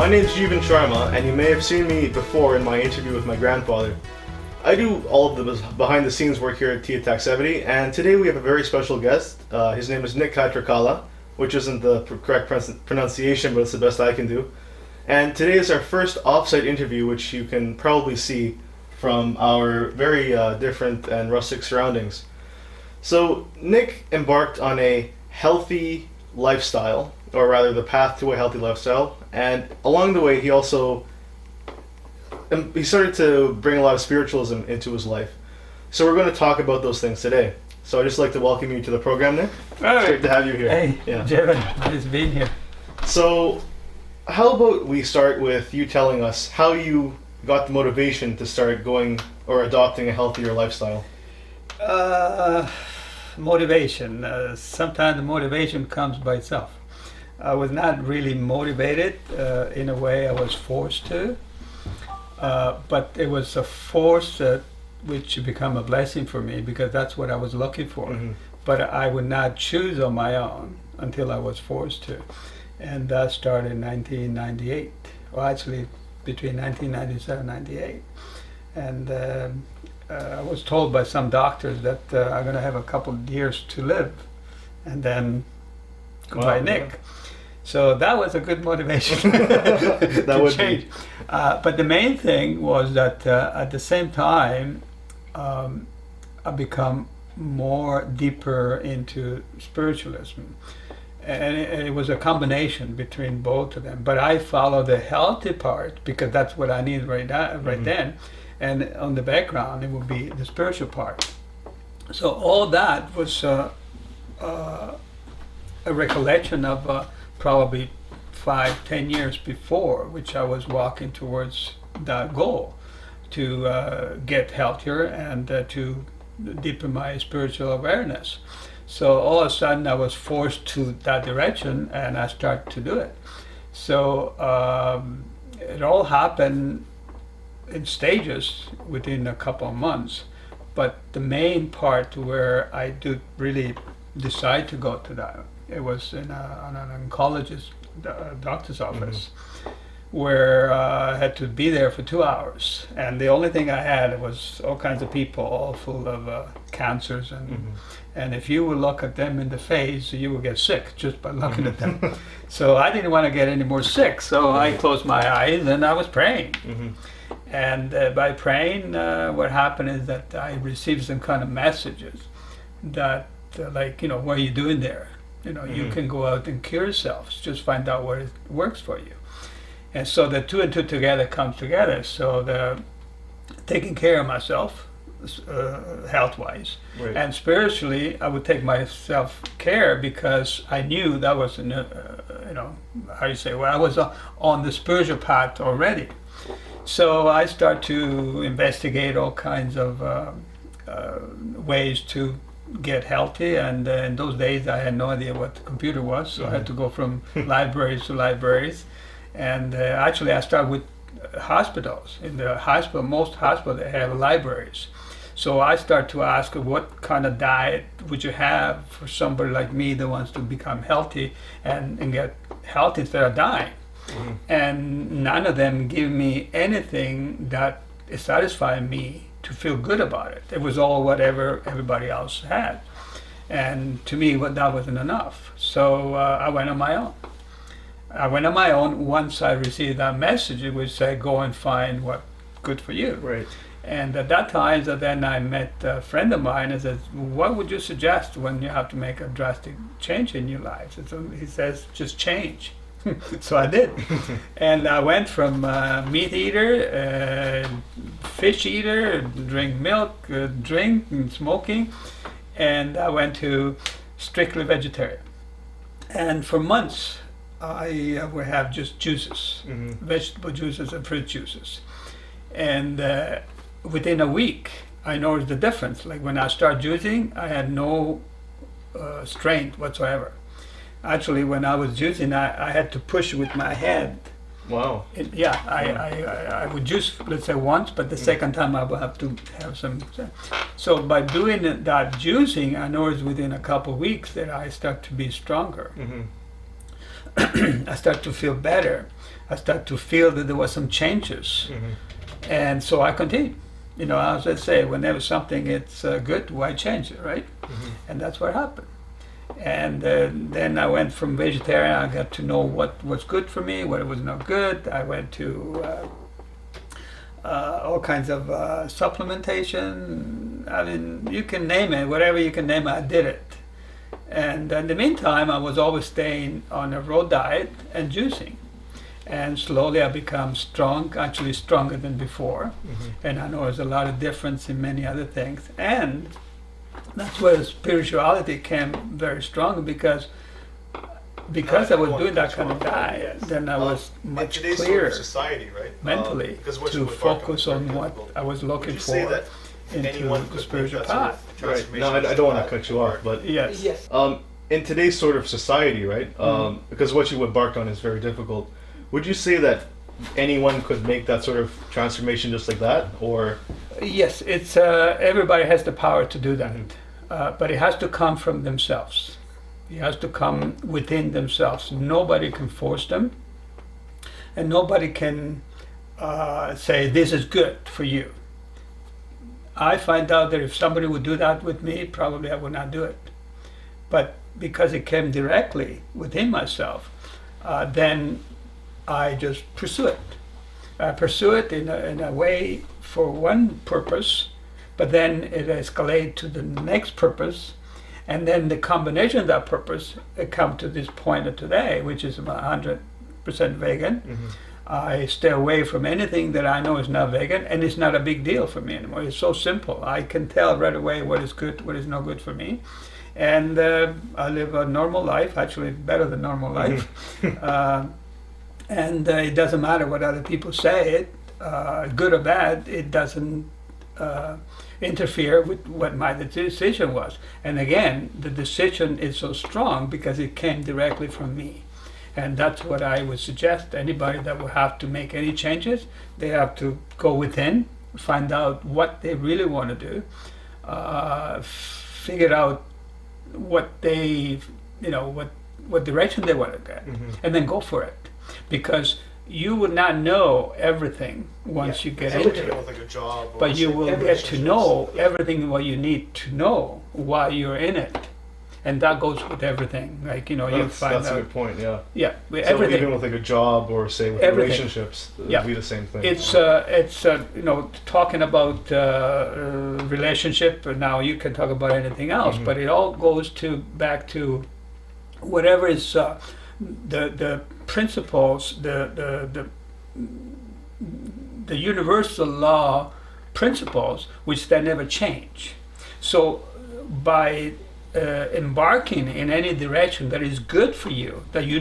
My name's Jeevan Sharma, and you may have seen me before in my interview with my grandfather. I do all of the behind-the-scenes work here at Taxevity, and today we have a very special guest. His name is Catricala, which isn't the correct pronunciation, but it's the best I can do. And today is our first off-site interview, which you can probably see from our very different and rustic surroundings. So Nick embarked on a healthy lifestyle, or rather the path to a healthy lifestyle, and along the way he also he started to bring a lot of spiritualism into his life. So we're going to talk about those things today. So I'd just like to welcome you to the program, Nick. It's great to have you here. Hey, yeah. Jeevan, nice being here. So how about we start with you telling us how you got the motivation to start going or adopting a healthier lifestyle? Motivation. Sometimes the motivation comes by itself. I was not really motivated. In a way, I was forced to. But it was a force which became a blessing for me because that's what I was looking for. Mm-hmm. But I would not choose on my own until I was forced to. And that started in 1998. Well, actually, between 1997 and 98. And I was told by some doctors that I'm going to have a couple of years to live. And then goodbye, Nick. Yeah. So that was a good motivation that would change. But the main thing was that at the same time, I become more deeper into spiritualism. And it was a combination between both of them. But I follow the healthy part because that's what I need right then. And on the background, it would be the spiritual part. So all that was a recollection of probably 5-10 years before, which I was walking towards that goal to get healthier and to deepen my spiritual awareness. So all of a sudden I was forced to that direction and I started to do it. So it all happened in stages within a couple of months. But the main part where I did really decide to go to that, it was in an oncologist doctor's office, where I had to be there for 2 hours. And the only thing I had was all kinds of people, all full of cancers. And if you would look at them in the face, you would get sick just by looking at them. So I didn't want to get any more sick. So I closed my eyes and I was praying. And by praying, what happened is that I received some kind of messages that, like, what are you doing there? You can go out and cure yourself. Just find out what works for you. And so the two and two together comes together. So the taking care of myself, health-wise, right. And spiritually, I would take myself care because I knew that was, how you say, well, I was on the spiritual path already. So I start to investigate all kinds of ways to get healthy, and in those days I had no idea what the computer was, so I had to go from libraries to libraries. And actually I started with hospitals. In the hospital, most hospitals, they have libraries. So I start to ask, what kind of diet would you have for somebody like me that wants to become healthy and get healthy instead of dying? And none of them give me anything that satisfied me to feel good about it. It was all whatever everybody else had. And to me, that wasn't enough. So I went on my own. Once I received that message, it would say, go and find what's good for you. Right. And at that time, then I met a friend of mine and says, what would you suggest when you have to make a drastic change in your life? So he says, just change. So I did. And I went from meat eater, fish eater, drink milk, drink and smoking, and I went to strictly vegetarian. And for months, I would have just juices, vegetable juices and fruit juices. And within a week, I noticed the difference. Like when I started juicing, I had no strength whatsoever. Actually, when I was juicing, I had to push with my head. Wow. I would juice, let's say once, but the second time I would have to have some. So by doing that juicing, I noticed within a couple of weeks that I start to be stronger. I start to feel better. I start to feel that there was some changes. And so I continued. You know, as I say, whenever something it's good, why change it, right? And that's what happened. And then I went from vegetarian. I got to know what was good for me, what was not good. I went to all kinds of supplementation. I mean, you can name it, whatever you can name it, I did it. And in the meantime, I was always staying on a raw diet and juicing. And slowly I become strong, actually stronger than before. And I know there's a lot of difference in many other things. And that's where spirituality came very strong because I was doing that kind of diet, then I was much in today's clearer sort of society, right? mentally what to you embark focus is on very what difficult. I was looking Would you say for that into anyone the could spiritual make that sort path. of right. transformation? No, I don't want to cut you off, but Yes. in today's sort of society, right? Because what you embarked on is very difficult. Would you say that anyone could make that sort of transformation just like that, or? Yes, it's everybody has the power to do that, but it has to come from themselves. It has to come within themselves. Nobody can force them, and nobody can say this is good for you. I find out that if somebody would do that with me, probably I would not do it. But because it came directly within myself, then I just pursue it. I pursue it in a way for one purpose, but then it escalates to the next purpose, and then the combination of that purpose come to this point of today, which is about 100% vegan. I stay away from anything that I know is not vegan, and it's not a big deal for me anymore. It's so simple. I can tell right away what is good, what is not good for me. And I live a normal life, actually better than normal life. And it doesn't matter what other people say, good or bad, it doesn't interfere with what my decision was. And again, the decision is so strong because it came directly from me. And that's what I would suggest. Anybody that will have to make any changes, they have to go within, find out what they really want to do, figure out what they, what direction they want to get, and then go for it. Because you will not know everything once you get into it, like a job, but you will get to know everything what you need to know while you're in it. And that goes with everything. Like, you find that's out. a good point, yeah. Yeah, with So everything. even with like a job or say with Everything. relationships, it would be the same thing. It's talking about relationship. Now you can talk about anything else, but it all goes back to whatever is the principles, the universal law principles, which they never change. So by embarking in any direction that is good for you, that you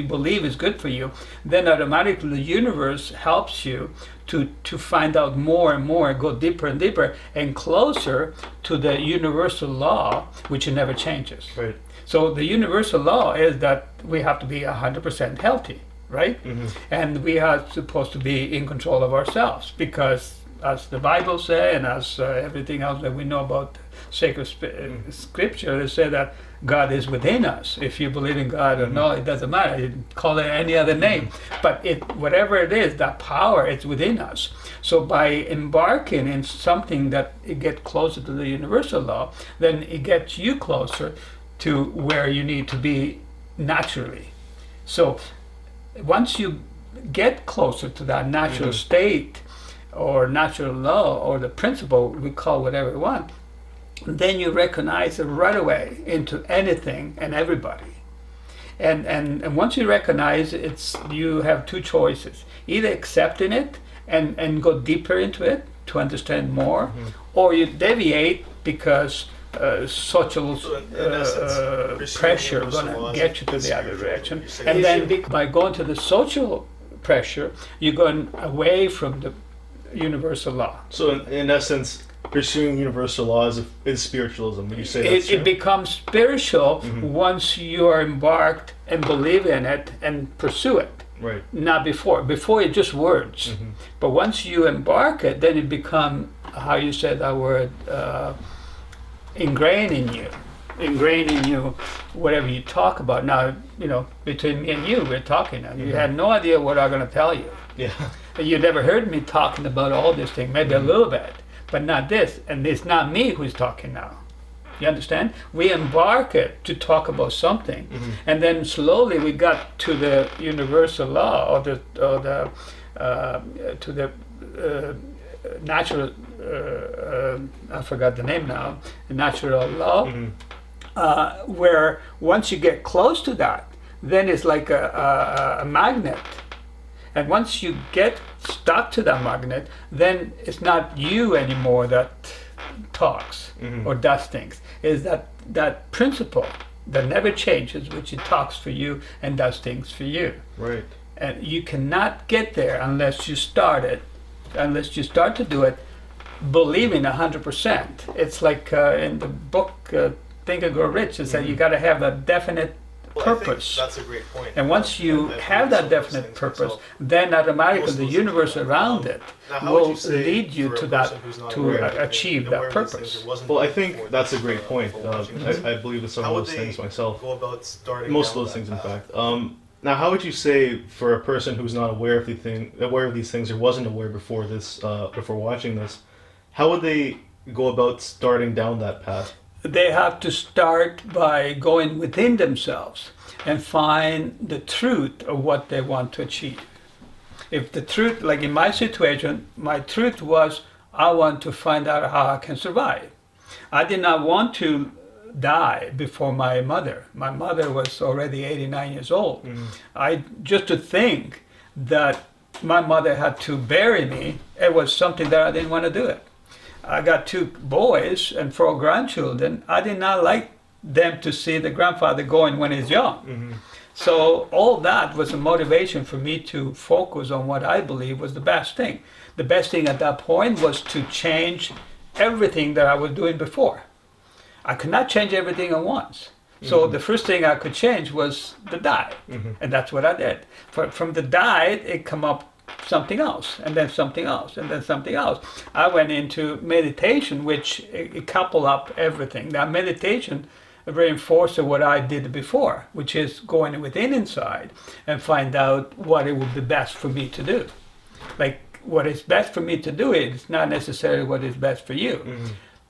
believe is good for you, then automatically the universe helps you to find out more and more, go deeper and deeper and closer to the universal law, which never changes. Right. So the universal law is that we have to be 100% healthy, right? And we are supposed to be in control of ourselves because, as the Bible says, and as everything else that we know about sacred scripture, they say that God is within us. If you believe in God or not, it doesn't matter. You call it any other name. But whatever it is, that power is within us. So by embarking in something that it gets closer to the universal law, then it gets you closer to where you need to be naturally. So once you get closer to that natural state or natural law or the principle, we call whatever we want, then you recognize it right away into anything and everybody. And once you recognize you have two choices: either accepting it and go deeper into it to understand more, or you deviate because social pressure gonna get you to the other direction. And then by going to the social pressure, you're going away from the universal law. So in essence, pursuing universal laws is spiritualism. Would you say that's true? It becomes spiritual once you are embarked and believe in it and pursue it. Right. Not before. Before it's just words. But once you embark it, then it becomes, how you said that word, ingrained in you. whatever you talk about. Now, between me and you, we're talking now. You had no idea what I'm going to tell you. Yeah. You never heard me talking about all this thing, maybe a little bit, but not this. And it's not me who's talking now. You understand? We embark it to talk about something, and then slowly we got to the universal law, or the natural. I forgot the name now. The natural law, where once you get close to that, then it's like a magnet. And once you get stuck to that magnet, then it's not you anymore that talks or does things. It's that principle that never changes, which it talks for you and does things for you. Right. And you cannot get there unless you start to do it believing 100%. It's like in the book Think and Grow Rich, it said you got to have a definite purpose. That's a great point. And once you have that definite purpose, then automatically the universe around it will lead you to that, to achieve that purpose. Well, I think that's a great point. I believe in some of those things myself. Most of those things, in fact. Now, how would you say, for a person who's not aware of these things, or wasn't aware before watching this, how would they go about starting down that path? They have to start by going within themselves and find the truth of what they want to achieve. If the truth, like in my situation, my truth was I want to find out how I can survive. I did not want to die before my mother. My mother was already 89 years old. Just to think that my mother had to bury me, it was something that I didn't want to do it. I got 2 boys and 4 grandchildren. I did not like them to see the grandfather going when he's young. So all that was a motivation for me to focus on what I believe was the best thing. The best thing at that point was to change everything that I was doing before. I could not change everything at once. So the first thing I could change was the diet. And that's what I did. From the diet, it come up something else, and then something else, and then something else. I went into meditation, which it coupled up everything. Now meditation reinforced what I did before, which is going within inside and find out what it would be best for me to do. Like what is best for me to do is not necessarily what is best for you.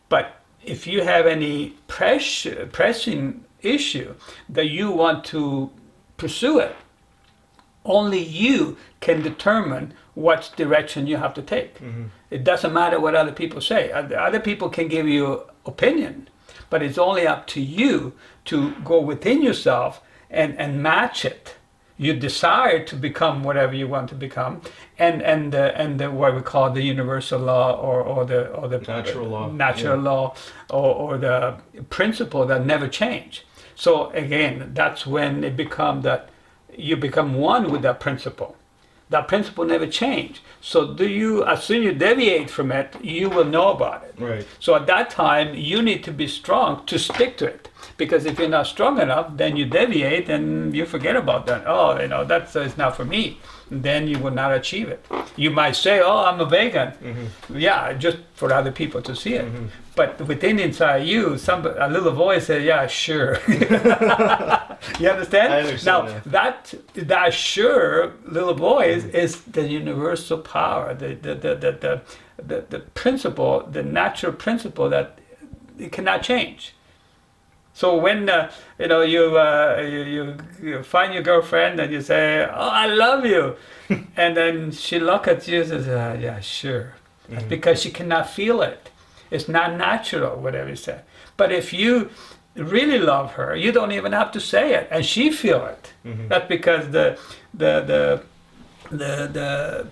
But if you have any pressing issue that you want to pursue it, only you can determine what direction you have to take. It doesn't matter what other people say. Other people can give you opinion, but it's only up to you to go within yourself and match it. You desire to become whatever you want to become, and what we call the universal law or the natural law, or the principle that never change. So again, that's when it becomes that you become one with that principle. That principle never changed. So as soon as you deviate from it, you will know about it. Right. So at that time, you need to be strong to stick to it. Because if you're not strong enough, then you deviate and you forget about that. Oh, that's it's not for me. Then you will not achieve it. You might say, oh, I'm a vegan. Yeah, just for other people to see it. But within inside you, a little voice says, yeah, sure. You understand? I understand. Now, that sure little voice is the universal power, the principle, the natural principle that it cannot change. So when you find your girlfriend and you say, "Oh, I love you," and then she look at you and says, "Yeah, sure," that's because she cannot feel it. It's not natural, whatever you say. But if you really love her, you don't even have to say it, and she feel it. That's because the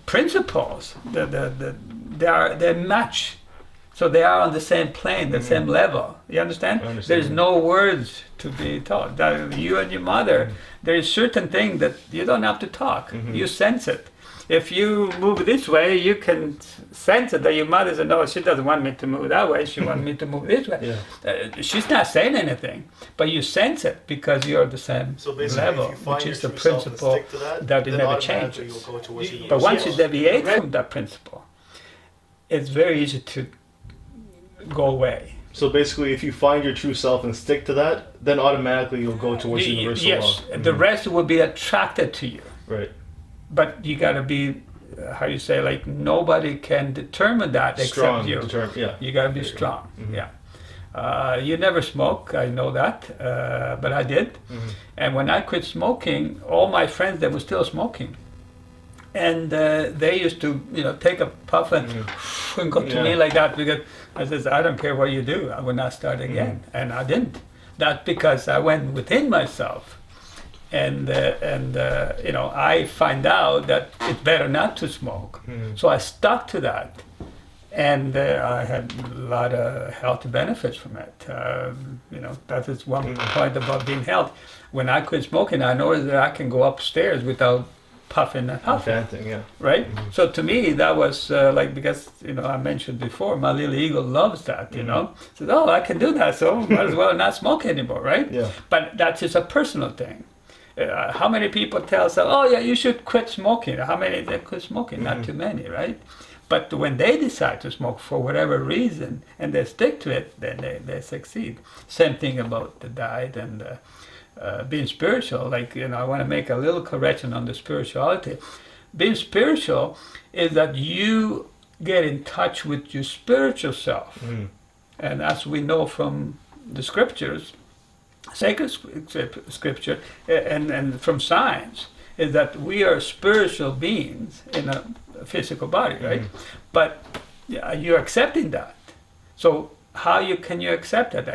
principles, they match. So they are on the same plane, the same level. You understand? There's no words to be taught. That you and your mother, there is certain thing that you don't have to talk. You sense it. If you move this way, you can sense it that your mother said, no, she doesn't want me to move that way. She wants me to move this way. She's not saying anything, but you sense it because you're the same level, which is the principle that it never changes. But once you deviate from that principle, it's very easy to go away. So basically, if you find your true self and stick to that, then automatically you'll go towards universal law. Yes, the rest will be attracted to you. Right. But you got to be, how you say, like nobody can determine that Strong, except you. yeah. You got to be strong. Yeah. You never smoke, I know that, but I did. And when I quit smoking, all my friends, they were still smoking. And they used to, take a puff and go to me like that, because I says, I don't care what you do, I will not start again. And I didn't. That's because I went within myself. And I find out that it's better not to smoke. So I stuck to that. And I had a lot of health benefits from it. That is one point about being healthy. When I quit smoking, I noticed that I can go upstairs without puffing and huffing. Fanting, yeah. Right? So to me, that was because, I mentioned before, my little ego loves that, Says, oh, I can do that, so might as well not smoke anymore, right? Yeah. But that's just a personal thing. How many people tell us, oh, yeah, you should quit smoking? How many they quit smoking? Not too many, right? But when they decide to smoke for whatever reason and they stick to it, then they succeed. Same thing about the diet and being spiritual. I want to make a little correction on the spirituality. Being spiritual is that you get in touch with your spiritual self. And as we know from the scriptures, sacred scripture, and from science, is that we are spiritual beings in a physical body, right? But you're accepting that. So how can you accept that?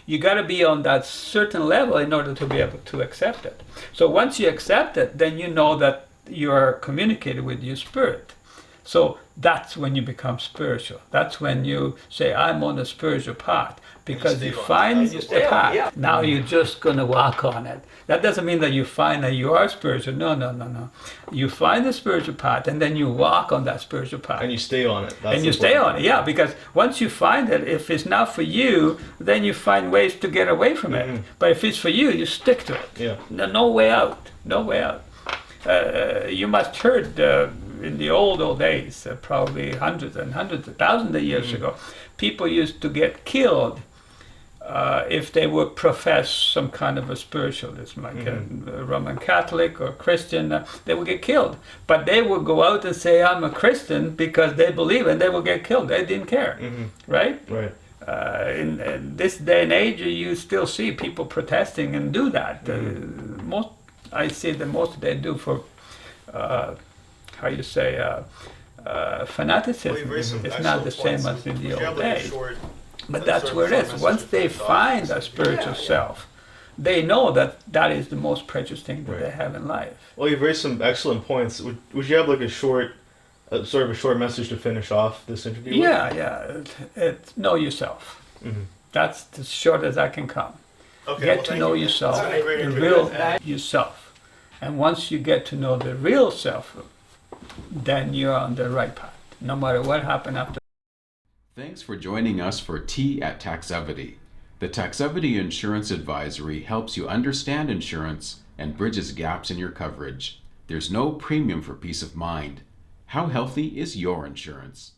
You got to be on that certain level in order to be able to accept it. So once you accept it, then you know that you are communicating with your spirit. So that's when you become spiritual. That's when you say, I'm on the spiritual path. Because you find the path. Yeah. Now you're just going to walk on it. That doesn't mean that you find that you are spiritual. No. You find the spiritual path and then you walk on that spiritual path. And you stay on it. And you stay on it, yeah. Because once you find it, if it's not for you, then you find ways to get away from it. But if it's for you, you stick to it. Yeah. No way out. No way out. You must heard in the old days, probably hundreds and hundreds of thousands of years ago, people used to get killed if they would profess some kind of a spiritualism, like a Roman Catholic or Christian, they would get killed. But they would go out and say, I'm a Christian, because they believe, and they would get killed. They didn't care, right? Right. In this day and age, you still see people protesting and do that. I see that most they do for, fanaticism. It's not the same as in the old days. But that's where it is. Once they find a spiritual self, they know that that is the most precious thing that they have in life. Well, you've raised some excellent points. Would you have like a short message to finish off this interview with? Know yourself. That's as short as I can come. Okay, get to know yourself, the real yourself. And once you get to know the real self, then you're on the right path, no matter what happened after. Thanks for joining us for Tea at Taxevity. The Taxevity Insurance Advisory helps you understand insurance and bridges gaps in your coverage. There's no premium for peace of mind. How healthy is your insurance?